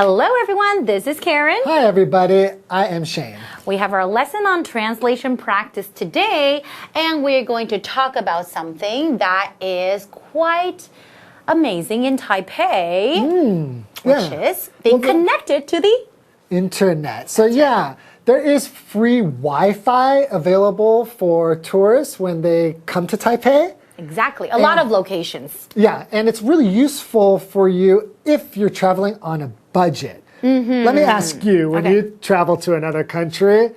Hello everyone, this is Karen. Hi everybody, I am Shane. We have our lesson on translation practice today, and we're going to talk about something that is quite amazing in Taipei, which is being connected to the internet. So yeah, there is free Wi-Fi available for tourists when they come to Taipei. Exactly, a lot of locations. Yeah, and it's really useful for you if you're traveling on a budget. Let me ask you, when you travel to another country,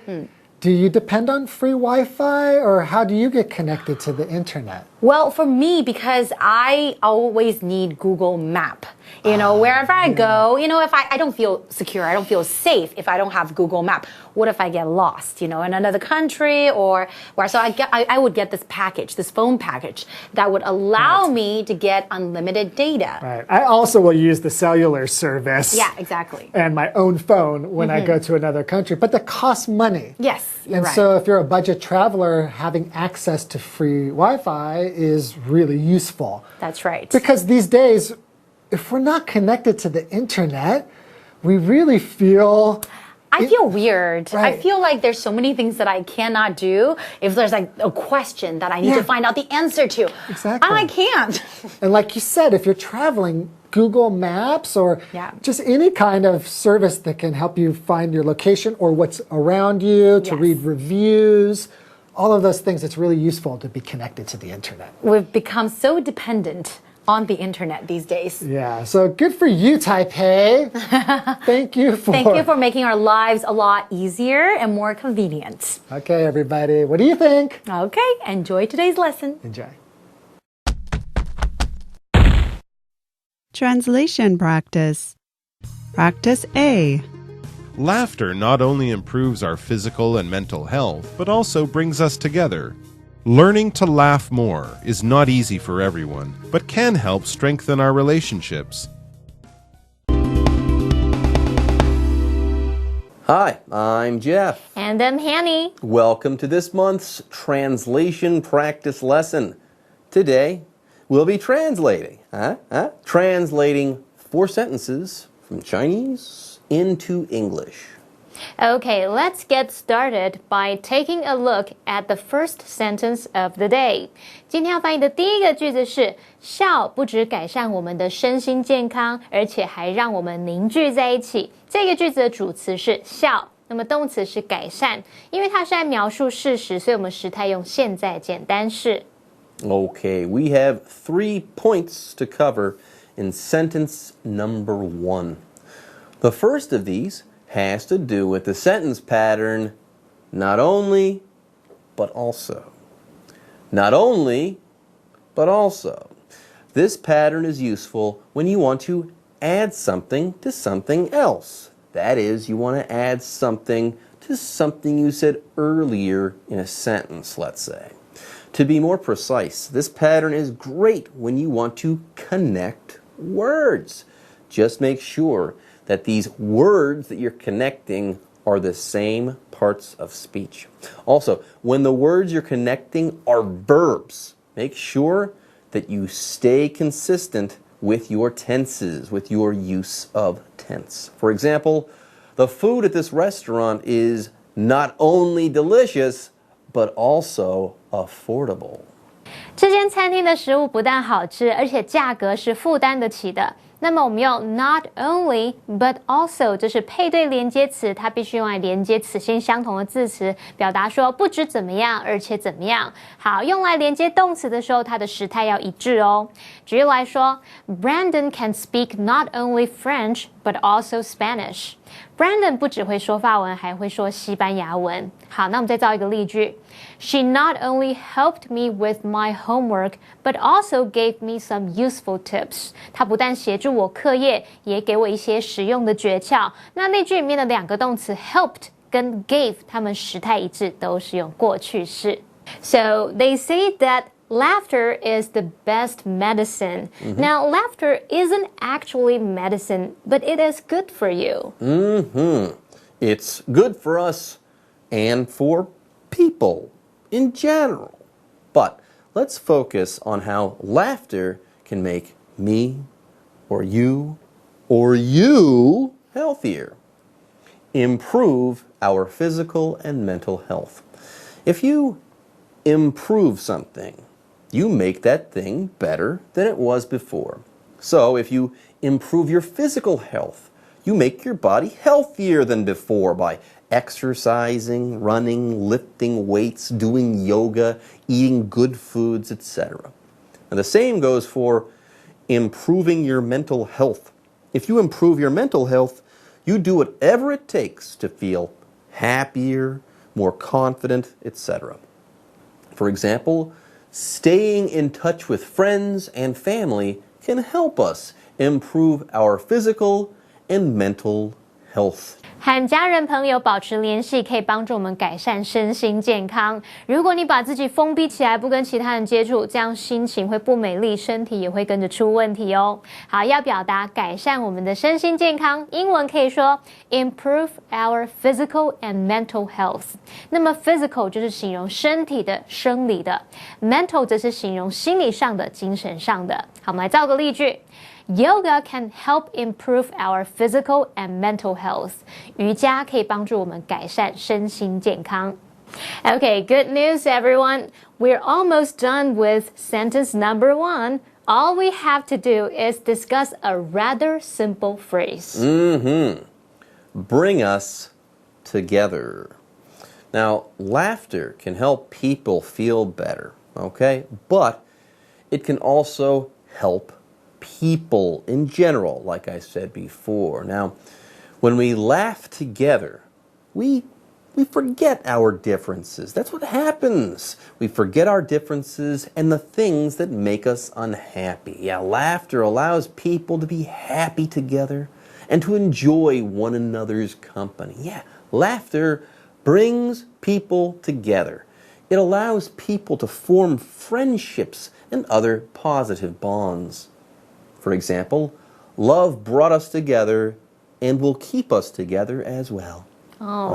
do you depend on free Wi-Fi or how do you get connected to the internet? Well, for me, because I always need Google Map. You know, wherever I go, you know, if I don't feel secure, I don't feel safe if I don't have Google Map. What if I get lost, you know, in another country or where? So I would get this package, this phone package that would allow me to get unlimited data. Right. I also will use the cellular service. Yeah, exactly. And my own phone when I go to another country, but that costs money. Yes, you're right. So if you're a budget traveler, having access to free Wi-Fi is really useful. That's right. Because these days, if we're not connected to the internet, we really feel... I feel weird. Right. I feel like there's so many things that I cannot do if there's like a question that I need to find out the answer to. Exactly. And I can't. And like you said, if you're traveling, Google Maps or just any kind of service that can help you find your location or what's around you, to read reviews, all of those things, it's really useful to be connected to the internet. We've become so dependent on the internet these days. Yeah, so good for you, Taipei. Thank you for making our lives a lot easier and more convenient. Okay, everybody, what do you think? Okay, enjoy today's lesson. Enjoy. Translation practice. Practice A. Laughter not only improves our physical and mental health, but also brings us together. Learning to laugh more is not easy for everyone, but can help strengthen our relationships. Hi, I'm Jeff. And I'm Hanny. Welcome to this month's translation practice lesson. Today, we'll be translating. Translating 4 sentences from Chinese into English. Okay, let's get started by taking a look at the first sentence of the day. 今天要翻译的第一个句子是笑不只改善我们的身心健康，而且还让我们凝聚在一起。这个句子的主词是笑，那么动词是改善，因为它是在描述事实，所以我们时态用现在简单式。Okay, we have 3 points to cover in sentence number 1. The first of these has to do with the sentence pattern not only, but also. Not only, but also. This pattern is useful when you want to add something to something else. That is, you want to add something to something you said earlier in a sentence, let's say. To be more precise, this pattern is great when you want to connect words. Just make sure that these words that you're connecting are the same parts of speech. Also, when the words you're connecting are verbs, make sure that you stay consistent with your tenses, with your use of tense. For example, the food at this restaurant is not only delicious, but also affordable. 这间餐厅的食物不但好吃，而且价格是负担得起的。那么我们用 not only but also 这是配对连接词，它必须用来连接词性相同的字词，表达说不止怎么样，而且怎么样。好，用来连接动词的时候，它的时态要一致哦。举例来说 ，Brandon can speak not only French but also Spanish. Brandon 不只会说法文，还会说西班牙文。好，那我们再造一个例句。She not only helped me with my homework, but also gave me some useful tips. 她不但协助我课业，也给我一些实用的诀窍。那那句里面的2个动词 helped 跟 gave， 它们时态一致，都是用过去式。So they say that laughter is the best medicine. Now, laughter isn't actually medicine, but it is good for you. It's good for us and for people in general. But let's focus on how laughter can make me or you healthier. Improve our physical and mental health. If you improve something, you make that thing better than it was before. So if you improve your physical health, you make your body healthier than before by exercising, running, lifting weights, doing yoga, eating good foods, etc. And the same goes for improving your mental health. If you improve your mental health, you do whatever it takes to feel happier, more confident, etc. For example, staying in touch with friends and family can help us improve our physical and mental health. 和家人朋友保持联系，可以帮助我们改善身心健康。如果你把自己封闭起来，不跟其他人接触，这样心情会不美丽，身体也会跟着出问题哦。好，要表达改善我们的身心健康，英文可以说 improve our physical and mental health。那么 physical 就是形容身体的、生理的 ，mental 则是形容心理上的、精神上的。好，我们来造个例句。Yoga can help improve our physical and mental health. 瑜伽可以帮助我们改善身心健康。Okay, good news, everyone. We're almost done with sentence number 1. All we have to do is discuss a rather simple phrase. Bring us together. Now, laughter can help people feel better, okay? But it can also help people in general, like I said before. Now, when we laugh together, we forget our differences. That's what happens. We forget our differences and the things that make us unhappy. Yeah, laughter allows people to be happy together and to enjoy one another's company. Yeah, laughter brings people together. It allows people to form friendships and other positive bonds. For example, love brought us together and will keep us together as well.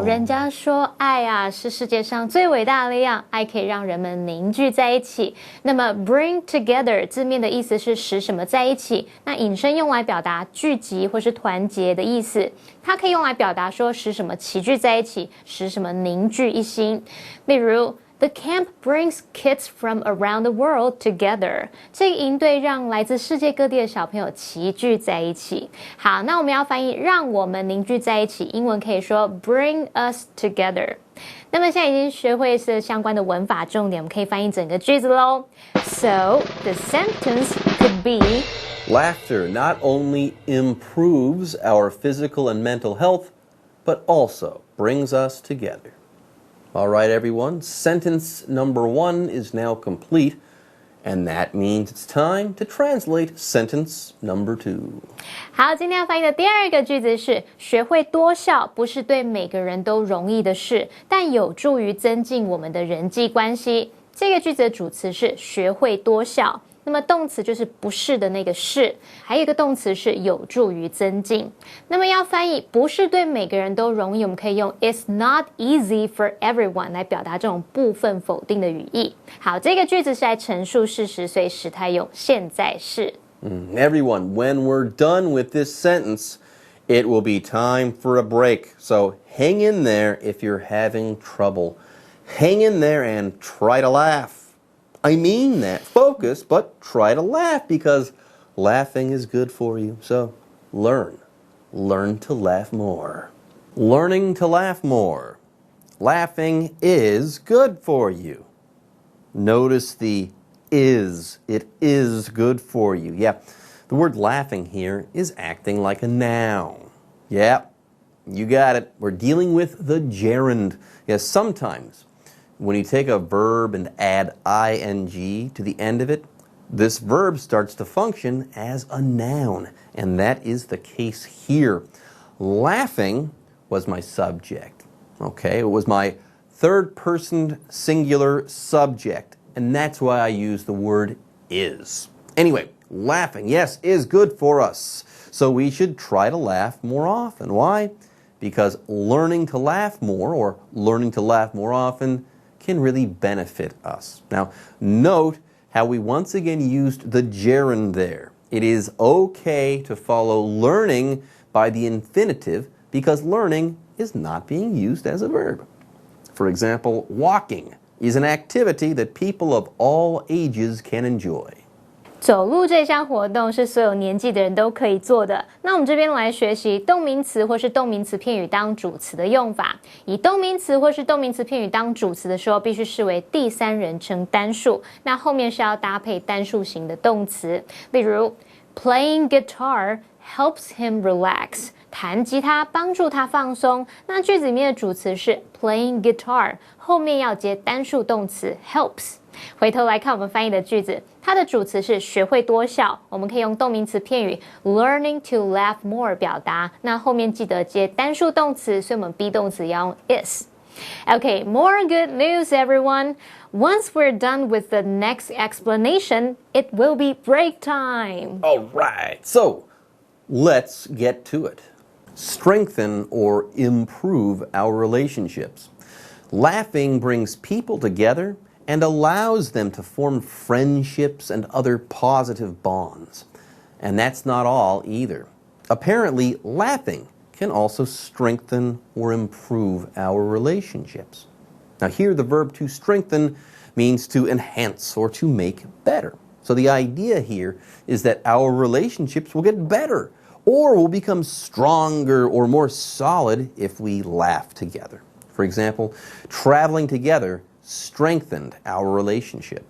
人家说爱啊是世界上最伟大的力量，爱可以让人们凝聚在一起。那么 bring together 字面的意思是使什么在一起，那引申用来表达聚集或是团结的意思。它可以用来表达说使什么齐聚在一起，使什么凝聚一心。例如The camp brings kids from around the world together. 这个营队让来自世界各地的小朋友齐聚在一起。好，那我们要翻译让我们凝聚在一起，英文可以说 bring us together. 那么现在已经学会是相关的文法重点，我们可以翻译整个句子咯。So, the sentence could be Laughter not only improves our physical and mental health, but also brings us together. All right, everyone, sentence number 1 is now complete, and that means it's time to translate sentence number 2. 好，今天要翻译的第二个句子是学会多笑不是对每个人都容易的事，但有助于增进我们的人际关系。这个句子的主词是学会多笑。那么动词就是不是的那个是，还有一个动词是有助于增进。那么要翻译不是对每个人都容易，我们可以用 It's not easy for everyone 来表达这种部分否定的语义。好，这个句子是来陈述事实，所以时态用现在式。Everyone, when we're done with this sentence, it will be time for a break. So hang in there if you're having trouble. Hang in there and try to laugh. I mean that. Focus, but try to laugh because laughing is good for you. So learn to laugh more. Learning to laugh more. Laughing is good for you. Notice the is. It is good for you. Yeah, the word laughing here is acting like a noun. Yeah, you got it. We're dealing with the gerund. Yes, sometimes when you take a verb and add ing to the end of it, this verb starts to function as a noun, and that is the case here. Laughing was my subject, okay? It was my third-person singular subject, and that's why I use the word is. Anyway, laughing, yes, is good for us, so we should try to laugh more often. Why? Because learning to laugh more, or learning to laugh more often, can really benefit us. Now, note how we once again used the gerund there. It is okay to follow learning by the infinitive because learning is not being used as a verb. For example, walking is an activity that people of all ages can enjoy. 走路这项活动是所有年纪的人都可以做的。那我们这边来学习动名词或是动名词片语当主词的用法。以动名词或是动名词片语当主词的时候，必须视为第三人称单数，那后面是要搭配单数型的动词。例如 ，playing guitar helps him relax。弹吉他帮助他放松。那句子里面的主词是 playing guitar， 后面要接单数动词 helps。回头来看我们翻译的句子，它的主词是学会多笑，我们可以用动名词片语 learning to laugh more 表达。那后面记得接单数动词，所以我们 be 动词要用 is。Okay, more good news, everyone. Once we're done with the next explanation, it will be break time. All right, so let's get to it. Strengthen or improve our relationships. Laughing brings people together and allows them to form friendships and other positive bonds. And that's not all either. Apparently, laughing can also strengthen or improve our relationships. Now, here the verb to strengthen means to enhance or to make better. So the idea here is that our relationships will get better or will become stronger or more solid if we laugh together. For example, traveling together strengthened our relationship.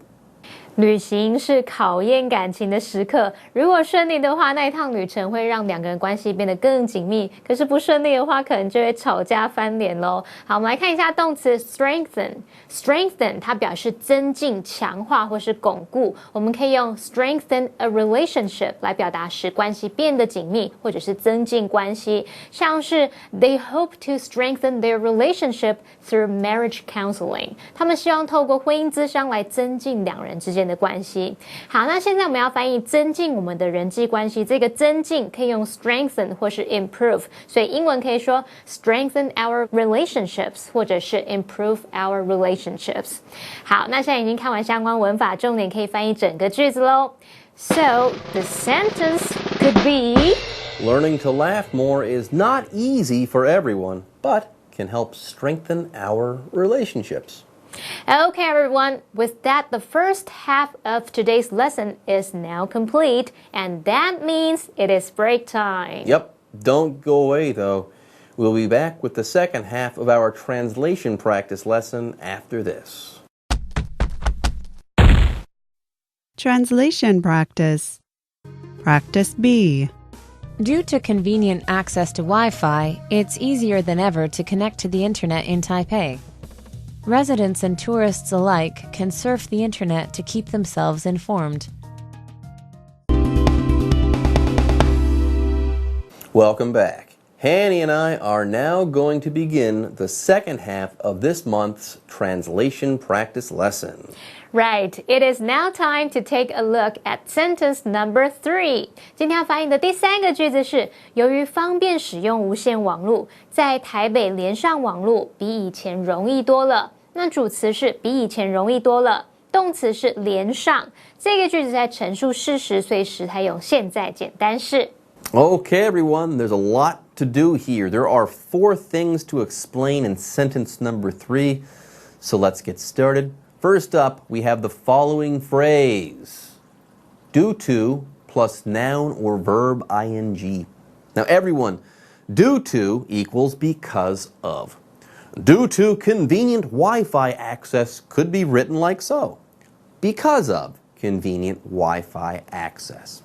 旅行是考验感情的时刻，如果顺利的话，那一趟旅程会让两个人关系变得更紧密。可是不顺利的话，可能就会吵架翻脸咯。好，我们来看一下动词 strengthen。strengthen 它表示增进、强化或是巩固。我们可以用 strengthen a relationship 来表达使关系变得紧密，或者是增进关系。像是 they hope to strengthen their relationship through marriage counseling。他们希望透过婚姻咨商来增进两人之间的关系。好，那现在我们要翻译增进我们的人际关系，这个增进可以用 strengthen 或是 improve， 所以英文可以说 strengthen our relationships 或者是 improve our relationships。好，那现在已经看完相关文法，重点可以翻译整个句子咯。So the sentence could be Learning to laugh more is not easy for everyone, but can help strengthen our relationships. Okay, everyone. With that, the first half of today's lesson is now complete, and that means it is break time. Yep, don't go away though. We'll be back with the second half of our translation practice lesson after this. Translation practice. Practice B. Due to convenient access to Wi-Fi, it's easier than ever to connect to the internet in Taipei. Residents and tourists alike can surf the internet to keep themselves informed. Welcome back. Hanny and I are now going to begin the second half of this month's translation practice lesson. Right, it is now time to take a look at sentence number 3. 今天要翻译的第三个句子是：由于方便使用无线网络，在台北连上网络比以前容易多了。那主词是比以前容易多了，动词是连上。这个句子在陈述事实，所以时态用现在简单式。Okay, everyone, there's a lot to do here. There are 4 things to explain in sentence number 3, so let's get started. First up, we have the following phrase. Due to plus noun or verb ing. Now, everyone, due to equals because of. Due to convenient Wi-Fi access could be written like so. Because of convenient Wi-Fi access.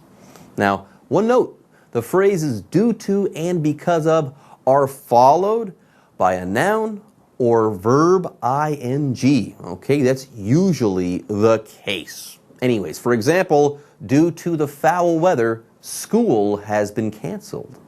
Now, one note, the phrases due to and because of are followed by a noun or verb ing. Okay, that's usually the case. Anyways, for example, due to the foul weather, school has been canceled.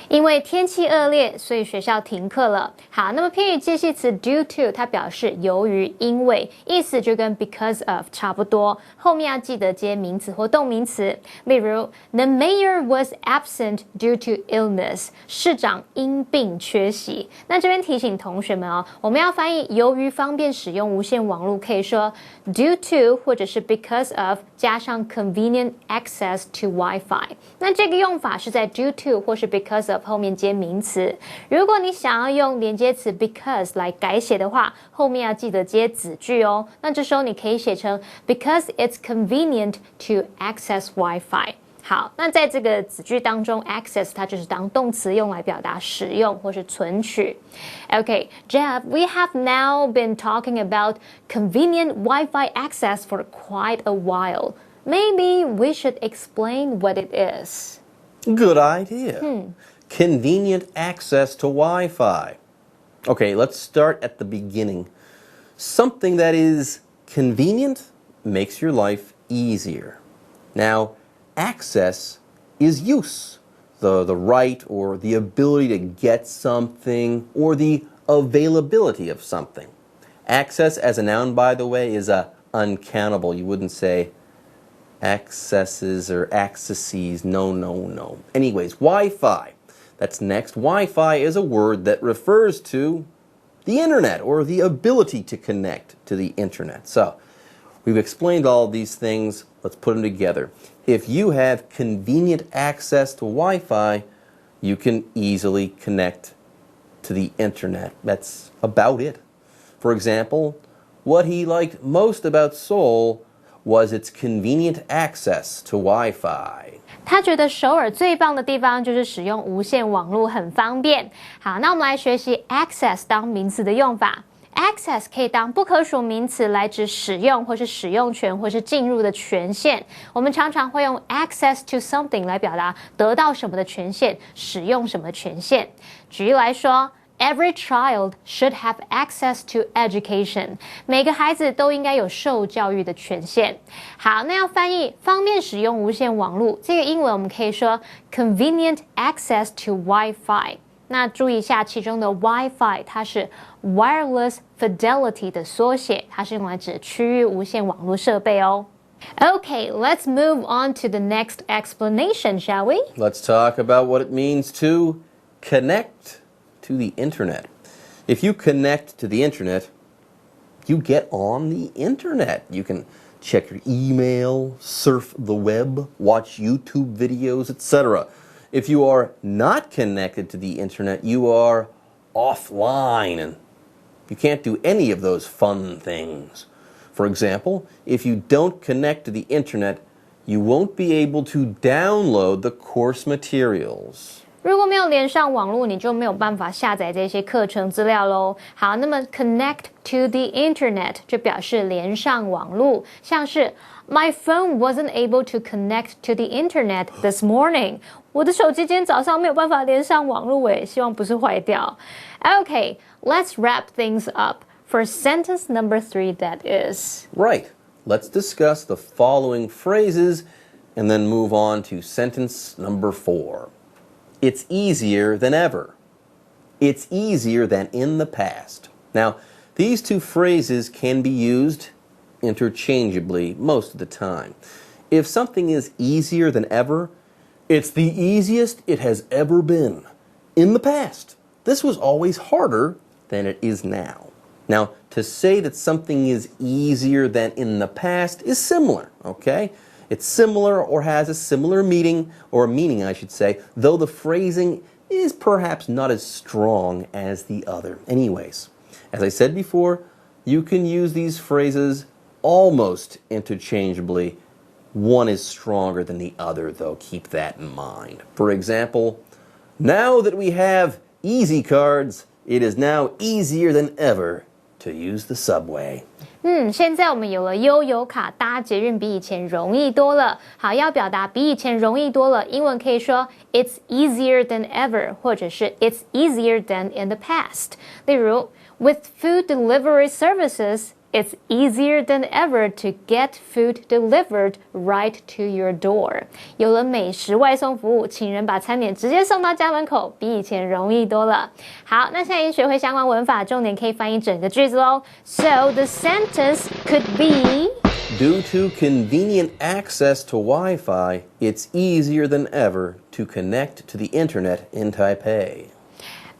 因为天气恶劣，所以学校停课了。好，那么片语介系词 due to 它表示由于、因为，意思就跟 because of 差不多。后面要记得接名词或动名词。例如 ，The mayor was absent due to illness。市长因病缺席。那这边提醒同学们哦，我们要翻译由于方便使用无线网络，可以说 due to 或者是 because of 加上 convenient access to Wi-Fi。那这个用法是在 due to 或是 because of of 后面接名词。如果你想要用连接词 because 来改写的话，后面要记得接子句哦。那这时候你可以写成 because it's convenient to access Wi-Fi。好，那在这个子句当中 access 它就是当动词用来表达使用或是存取。Okay, Jeff, we have now been talking about convenient Wi-Fi access for quite a while. Maybe we should explain what it is. Good idea. Convenient access to Wi-Fi. Okay, let's start at the beginning. Something that is convenient makes your life easier. Now, access is use, the right or the ability to get something or the availability of something. Access as a noun, by the way, is uncountable. You wouldn't say accesses or accesses. No. Anyways, Wi-Fi. That's next. Wi-Fi is a word that refers to the internet or the ability to connect to the internet. So, we've explained all these things. Let's put them together. If you have convenient access to Wi-Fi, you can easily connect to the internet. That's about it. For example, what he liked most about Seoul was its convenient access to Wi-Fi. 他觉得首尔最棒的地方就是使用无线网络很方便。好，那我们来学习 access 当名词的用法。Access 可以当不可数名词来指使用或是使用权或是进入的权限。我们常常会用 access to something 来表达得到什么的权限，使用什么权限。举例来说 Every child should have access to education. 每个孩子都应该有受教育的权限。好，那要翻译方便使用无线网络，这个英文我们可以说 convenient access to Wi-Fi。那注意一下其中的 Wi-Fi 它是 Wireless Fidelity 的缩写，它是用来指区域无线网络设备哦。Okay, let's move on to the next explanation, shall we? Let's talk about what it means to connect to the internet. If you connect to the internet, you get on the internet. You can check your email, surf the web, watch YouTube videos, etc. If you are not connected to the internet, you are offline and you can't do any of those fun things. For example, if you don't connect to the internet, you won't be able to download the course materials. 如果没有连上网络，你就没有办法下载这些课程资料咯。好，那么 connect to the internet 就表示连上网络，像是 My phone wasn't able to connect to the internet this morning. 我的手机今天早上没有办法连上网络耶，希望不是坏掉。Okay, let's wrap things up for sentence number 3 that is. Right. Let's discuss the following phrases and then move on to sentence number 4. It's easier than ever. It's easier than in the past. Now, these two phrases can be used interchangeably most of the time. If something is easier than ever, it's the easiest it has ever been. In the past, this was always harder than it is now. Now, to say that something is easier than in the past is similar, okay? It's similar or has a similar meaning, or meaning I should say, though the phrasing is perhaps not as strong as the other. Anyways, as I said before, you can use these phrases almost interchangeably. One is stronger than the other, though. Keep that in mind. For example, now that we have Easy Cards, it is now easier than ever to use the subway. 现在我们有了悠游卡，搭捷运比以前容易多了。好，要表达比以前容易多了，英文可以说 It's easier than ever， 或者是 It's easier than in the past。例如 With food delivery services, it's easier than ever to get food delivered right to your door. 有了美食外送服务，请人把餐点直接送到家门口，比以前容易多了。好，那现在已经学会相关文法，重点可以翻译整个句子咯。So the sentence could be Due to convenient access to Wi-Fi, it's easier than ever to connect to the internet in Taipei.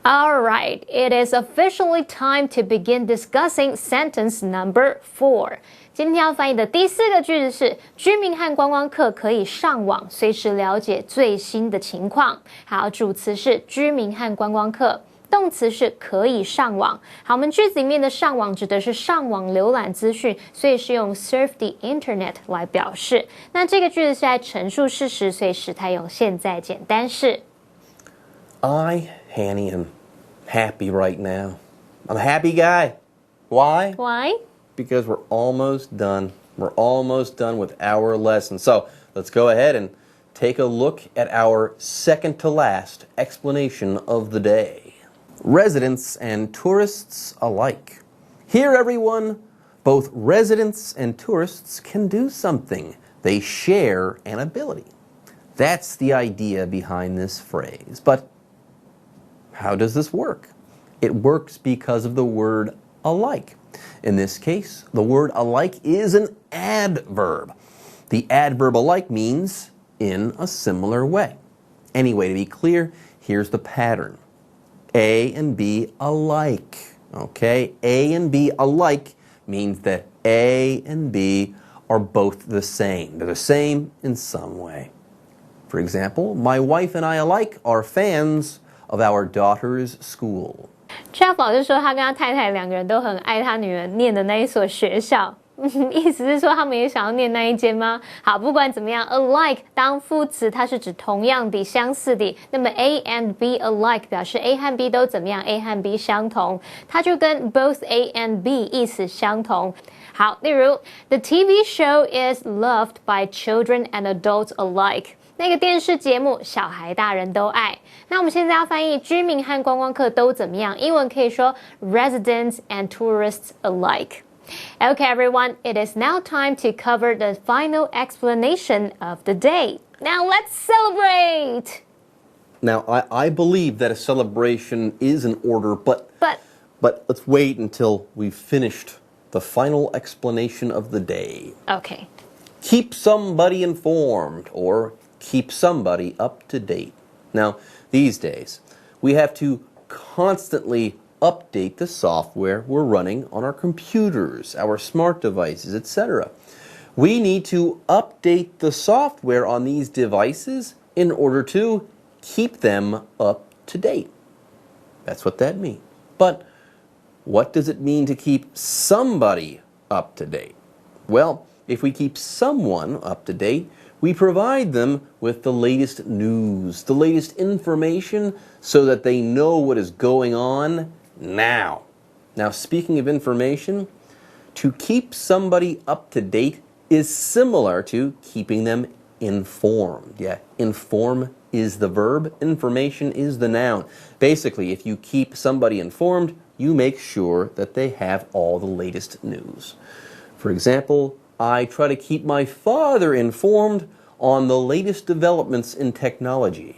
All right, it is officially time to begin discussing sentence number 4. 今天要翻译的第4个句子是：居民和观光客可以上网，随时了解最新的情况。好，主词是居民和观光客。动词是可以上网。好，我们句子里面的上网指的是上网浏览资讯，所以是用 surf the internet 来表示。那这个句子是在陈述事实，所以时态用现在简单式。I, Hanny, am happy right now. I'm a happy guy. Why? Why? Because we're almost done. We're almost done with our lesson. So let's go ahead and take a look at our second to last explanation of the day. Residents and tourists alike. Here, everyone, both residents and tourists can do something. They share an ability. That's the idea behind this phrase. But how does this work? It works because of the word alike. In this case, the word alike is an adverb. The adverb alike means in a similar way. Anyway, to be clear, here's the pattern. A and B alike. Okay? A and B alike means that A and B are both the same. They're the same in some way. For example, my wife and I alike are fans of our daughter's school. Jeff 老师说，他跟他太太两个人都很爱他女儿念的那一所学校。意思是说他们也想要念那一间吗？好，不管怎么样 ，alike 当副词，它是指同样的、相似的。那么 A and B alike 表示 A 和 B 都怎么样 ？A 和 B 相同，它就跟 both A and B 意思相同。好，例如 The TV show is loved by children and adults alike。那个电视节目，小孩大人都爱。那我们现在要翻译居民和观光客都怎么样？英文可以说 residents and tourists alike。Okay, everyone, it is now time to cover the final explanation of the day. Now let's celebrate! Now, I believe that a celebration is in order, but let's wait until we've finished the final explanation of the day. Okay. Keep somebody informed or keep somebody up to date. Now, these days, we have to constantly update the software we're running on our computers, our smart devices, etc. We need to update the software on these devices in order to keep them up to date. That's what that means. But what does it mean to keep somebody up to date? Well, if we keep someone up to date, we provide them with the latest news, the latest information, so that they know what is going on now. Now, speaking of information, to keep somebody up to date is similar to keeping them informed. Yeah, inform is the verb, information is the noun. Basically, if you keep somebody informed, you make sure that they have all the latest news. For example, I try to keep my father informed on the latest developments in technology.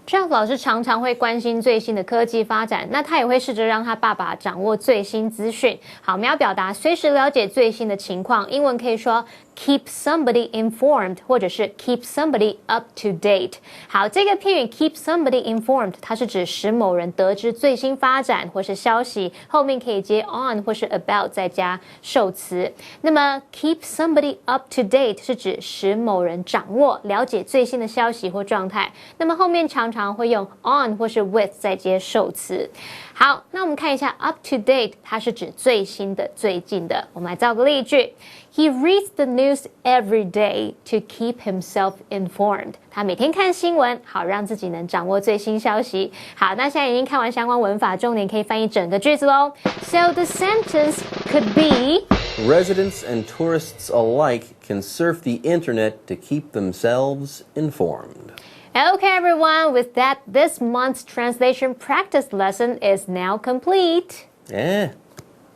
Jeff 老师常常会关心最新的科技发展，那他也会试着让他爸爸掌握最新资讯。好，我们要表达随时了解最新的情况，英文可以说 keep somebody informed， 或者是 keep somebody up to date。好，这个片语 keep somebody informed， 它是指使某人得知最新发展或是消息，后面可以接 on 或是 about 再加受词。那么 keep somebody up to date 是指使某人掌握、了解最新的消息或状态。那么后面常常会用 on 或是 with 再接受词。好，那我们看一下 up to date， 它是指最新的、最近的。我们来造个例句。He reads the news every day to keep himself informed. 他每天看新闻，好让自己能掌握最新消息。好，那现在已经看完相关文法，重点可以翻译整个句子咯。So the sentence could be: Residents and tourists alike can surf the internet to keep themselves informed. Okay, everyone, with that, this month's translation practice lesson is now complete. Yeah,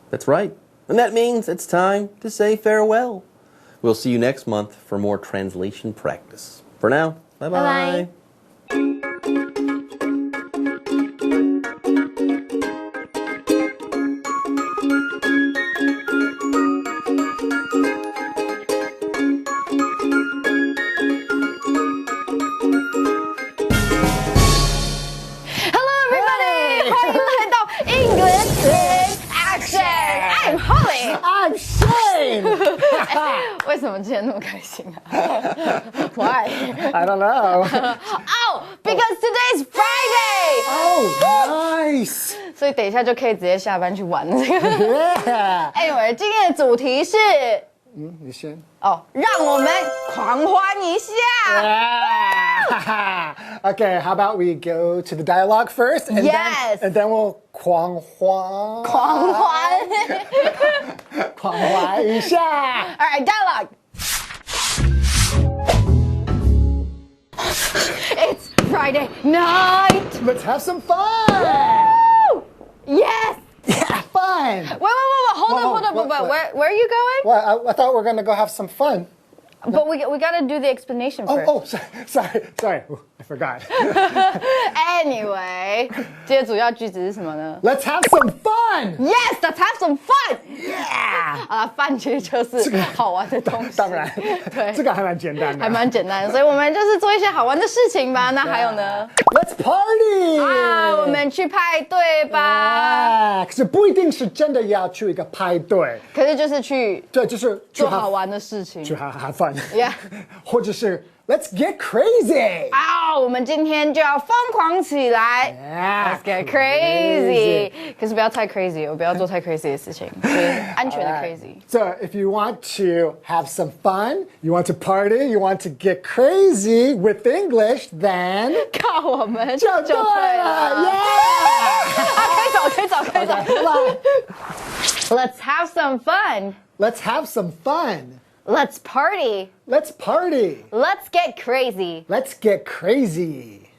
that's right. And that means it's time to say farewell. We'll see you next month for more translation practice. For now, bye-bye. Bye-bye. I'm Shane. 为什么今天那么开心啊？Why? I don't know. Oh, because today's Friday. Oh, nice. 所以等一下就可以直接下班去玩这个。Yeah. Anyway，今天的主题是你先。哦，让我们狂欢一下。Yeah. Okay, how about we go to the dialogue first, and Yes. then we'll 狂欢。狂欢。狂欢一下。All right, dialogue. It's Friday night. Let's have some fun. Woo! Yes. Yeah, fun. Wait. Hold on. Where are you going? Well, I thought we were going to go have some fun. But we got to do the explanation first. Oh, sorry. Ooh, I forgot. Anyway，今天主要句子是什么呢 Let's have some fun.？Yes, let's have some fun. Yeah. 啊，饭其实就是好玩的东西。当然，对，这个还蛮简单的，还蛮简单的，所以我们就是做一些好玩的事情吧。那还有呢？ Let's party. 啊，我们去派对吧。啊，可是不一定是真的要去一个派对，可是就是去对，就是去做好玩的事情。去have fun， Yeah. 或者是 Let's get crazy. 啊，我们今天就要疯狂起来。Yeah, Let's get crazy. 可是不要太 crazy，我不要做太 crazy 的事情，就是安全的 crazy。 So if you want to have some fun, you want to party, you want to get crazy with English, then 靠我们就对了，Yeah. 可以走。Let's have some fun. Let's have some fun. Let's party. Let's party. Let's get crazy. Let's get crazy.